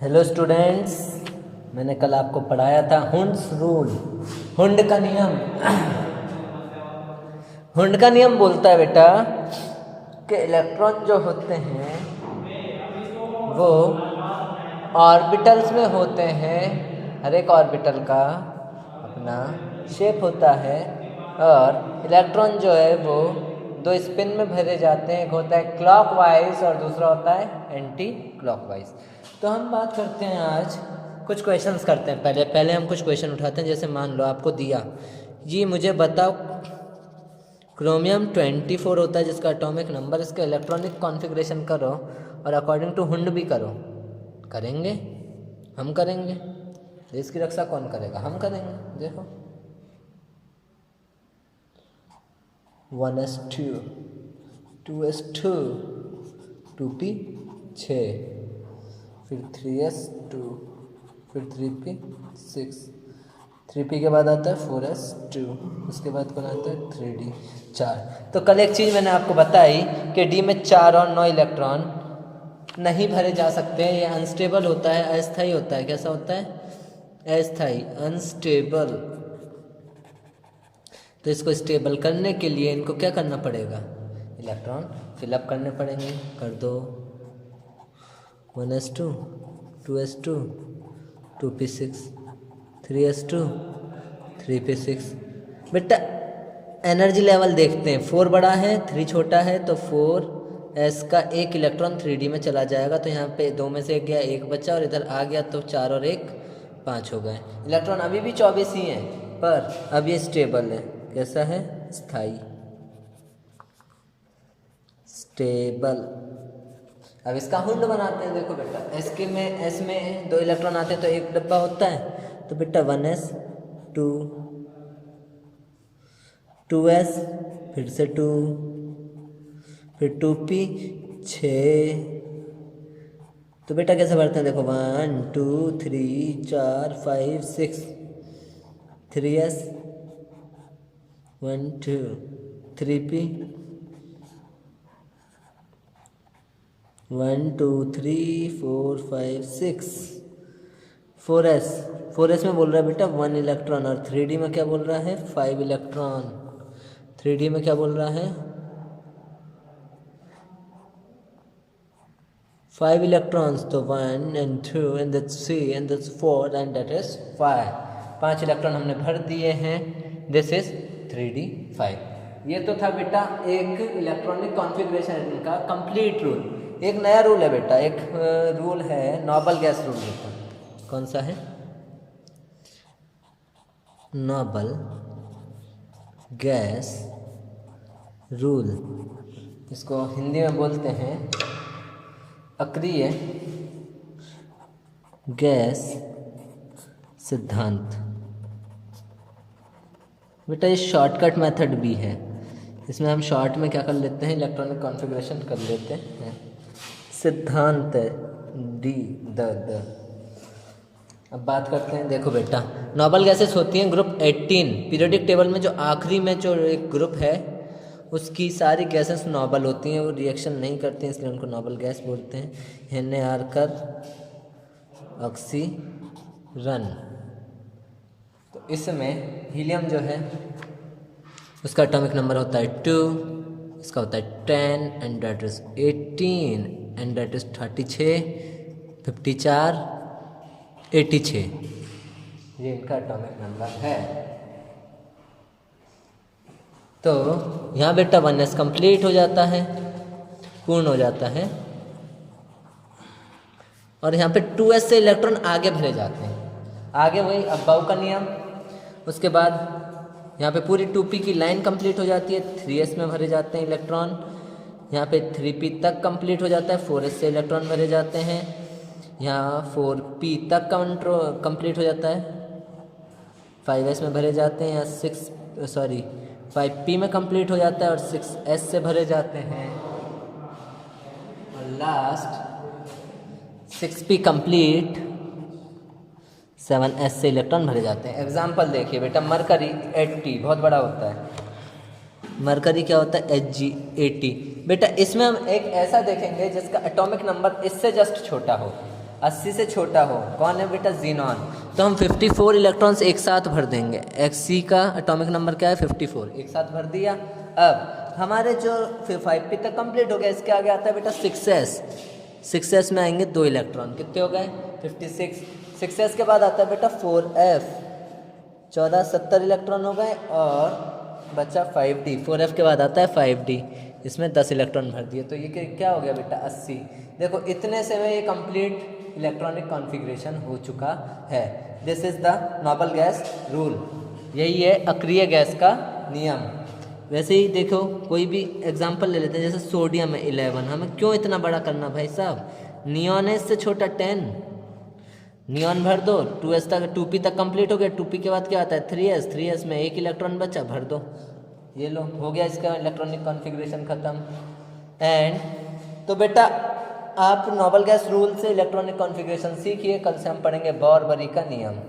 Hello students, मैंने कल आपको पढ़ाया था हुंड्स रूल, हुंड का नियम। हुंड का नियम बोलता है बेटा कि इलेक्ट्रॉन जो होते हैं वो ऑर्बिटल्स में होते हैं। हर एक ऑर्बिटल का अपना शेप होता है और इलेक्ट्रॉन जो है वो दो स्पिन में भरे जाते हैं। एक होता है क्लॉकवाइज और दूसरा होता है एंटी क्लॉकवाइज। तो हम बात करते हैं, आज कुछ क्वेश्चंस करते हैं। पहले हम कुछ क्वेश्चन उठाते हैं। जैसे मान लो आपको दिया जी, मुझे बताओ क्रोमियम 24 होता है जिसका एटॉमिक नंबर, इसका इलेक्ट्रॉनिक कॉन्फ़िगरेशन करो और अकॉर्डिंग टू हुंड भी करो। करेंगे, हम करेंगे। देश की रक्षा कौन करेगा? हम करेंगे। देखो 1s2 2s2 2p 6, फिर 3s2, फिर 3p 6, 3p के बाद आता है 4s2, उसके बाद कौन आता है 3d 4। तो कल एक चीज़ मैंने आपको बताई कि d में 4 और 9 इलेक्ट्रॉन नहीं भरे जा सकते। ये अनस्टेबल होता है, अस्थायी होता है। कैसा होता है? अस्थायी, अनस्टेबल। तो इसको स्टेबल करने के लिए इनको क्या करना पड़ेगा? इलेक्ट्रॉन फिलअप करने पड़ेंगे। कर दो 1s2 2s2 2p6 3s2 3p6। बेटा एनर्जी लेवल देखते हैं, 4 बड़ा है 3 छोटा है, तो 4s का एक इलेक्ट्रॉन 3d में चला जाएगा। तो यहाँ पे 2 में से 1 गया, 1 बचा और इधर आ गया, तो 4 और 1 5 हो गए। इलेक्ट्रॉन अभी भी 24 ही हैं, पर अब ये स्टेबल है। कैसा है? स्थाई, स्टेबल। अब इसका हुंड बनाते हैं। देखो बेटा एस में 2 इलेक्ट्रॉन आते हैं तो एक डब्बा होता है। तो बेटा 1s 2 2s, फिर से 2, फिर 2p 6। तो बेटा कैसे भरते हैं? देखो 1 2 3 4 5 6, 3s 1 2 3p 1 2 3 4 5 6, 4s में बोल रहा है बेटा 1 इलेक्ट्रॉन, और 3d में क्या बोल रहा है? 5 इलेक्ट्रॉन। 3d में क्या बोल रहा है? 5 इलेक्ट्रॉन्स। तो 1 and 2 and that's 3 and that's 4 and that is 5। 5 electron हमने भर दिए हैं। This is 3d 5। ये तो था बेटा एक इलेक्ट्रॉनिक कॉन्फ़िगरेशन का कंप्लीट रूल। एक नया रूल है बेटा, एक रूल है नोबल गैस रूल बेटा। कौन सा है? Noble gas rule. इसको हिंदी में बोलते हैं अक्रिय गैस सिद्धांत। बेटा ये शॉर्टकट मेथड भी है। इसमें हम शॉर्ट में क्या कर लेते हैं? इलेक्ट्रॉनिक कॉन्फ़िगरेशन कर लेते हैं। सिद्धांत डी द। अब बात करते हैं। देखो बेटा नोबल गैसेस होती हैं ग्रुप 18। पीरियोडिक टेबल में जो आखिरी में जो एक ग्रुप है उसकी सारी गैसेस नोबल होती हैं। वो रिएक्शन नहीं करती हैं, इसलिए उनको नोबल गैस बोलते हैं। NaR कर ऑक्सीजन। तो इसमें हीलियम जो है उसका एटॉमिक नंबर होता है 2, इसका होता है 10 and that is 18 and that is 36 54 86। ये इनका एटॉमिक नंबर है। तो यहाँ बेटा 1s कंप्लीट हो जाता है, पूर्ण हो जाता है, और यहाँ पे 2s से इलेक्ट्रॉन आगे भरे जाते हैं। आगे वही अबाउ का नियम। उसके बाद यहाँ पे पूरी 2p की लाइन कंप्लीट हो जाती है। 3s में भरे जाते हैं इलेक्ट्रॉन। यहाँ पे 3p तक कंप्लीट हो जाता है। 4s से इलेक्ट्रॉन भरे जाते हैं। यहाँ 4p तक कंप्लीट हो जाता है। 5s में भरे जाते हैं। यहाँ 5p में कंप्लीट हो जाता है और 6s से भरे जाते हैं। और लास्ट 6p कंप्लीट 7s से इलेक्ट्रॉन भरे जाते हैं। एग्जाम्पल देखिए बेटा, मरकरी 80 बहुत बड़ा होता है। मरकरी क्या होता है? Hg 80। बेटा इसमें हम एक ऐसा देखेंगे जिसका एटॉमिक नंबर इससे जस्ट छोटा हो। 80 से छोटा हो। कौन है बेटा? जीनॉन। तो हम 54 इलेक्ट्रॉन्स एक साथ भर देंगे। Hc का एटॉमिक नंबर क्या है? 54, एक साथ भर दिया। अब हमारे जो 5p तक कंप्लीट हो गया, इसके आगे आता है बेटा 6s। 6s में आएंगे 2 इलेक्ट्रॉन, कितने हो गए? 56। 6s के बाद आता है बेटा 4f, 14 70 इलेक्ट्रॉन हो गए, और बचा 5d। 4f के बाद आता है 5d, इसमें 10 इलेक्ट्रॉन भर दिए, तो ये क्या हो गया बेटा? 80। देखो इतने से में ये कंप्लीट इलेक्ट्रॉनिक कॉन्फ़िगरेशन हो चुका है। This is the noble gas rule, यही है अक्रिय गैस का नियम। वैसे ही देखो कोई भी एग्जांपल ले लेते हैं, जैसे सोडियम है 11, हमें क्यों इतना बड़ा करना भाई साहब? नियॉन है इससे छोटा 10, नियॉन भर दो। 2s तक 2p तक कंप्लीट हो गया। 2p के बाद क्या आता है? 3s। 3s में 1 इलेक्ट्रॉन बचा, भर दो। ये लो, हो गया इसका इलेक्ट्रॉनिक कॉन्फ़िगरेशन ख़त्म। एंड तो बेटा आप नोबल गैस रूल से इलेक्ट्रॉनिक कॉन्फ़िगरेशन सीखिए। कल से हम पढ़ेंगे बॉरबरी का नियम।